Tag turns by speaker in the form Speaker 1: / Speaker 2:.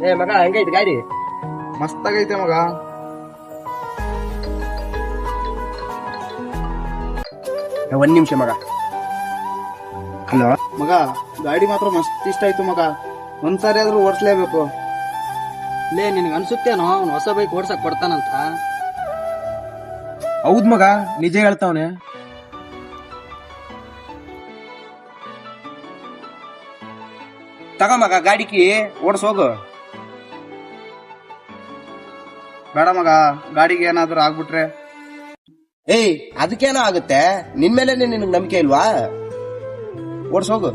Speaker 1: ಏ ಮಗ ಹೆಂಗೈತಿ ಗಾಡಿ?
Speaker 2: ಮಸ್ತಾಗೈತೆ ಮಗ.
Speaker 1: ಒಂದ್ ನಿಮಿಷ ಮಗ. ಹಲೋ
Speaker 2: ಮಗ, ಗಾಡಿ ಮಾತ್ರ ಮಸ್ತ್ ಇಷ್ಟ ಆಯ್ತು ಮಗ. ಒಂದ್ಸಾರಿ ಆದ್ರೂ ಓಡಿಸ್ಲೇಬೇಕು.
Speaker 3: ಲೇ ನಿನ್ಗೆ ಅನ್ಸುತ್ತೇನೋ ಅವ್ನು ಹೊಸ ಬೈಕ್ ಓಡ್ಸಕ್ ಕೊಡ್ತಾನಂತ?
Speaker 1: ಹೌದ್ ಮಗ, ನಿಜ ಹೇಳ್ತಾವನೆ. ತಗ ಮಗ ಗಾಡಿಕಿ ಓಡಿಸೋಗು.
Speaker 2: ಬೇಡ ಮಗ, ಗಾಡಿಗೆ ಏನಾದ್ರೂ ಆಗ್ಬಿಟ್ರೆ?
Speaker 1: ಏಯ್ ಅದಕ್ಕೇನೋ ಆಗುತ್ತೆ, ನಿನ್ ಮೇಲೆ ನಿನಗ್ ನಂಬಿಕೆ ಇಲ್ವಾ? ಓಡಿಸೋಗು.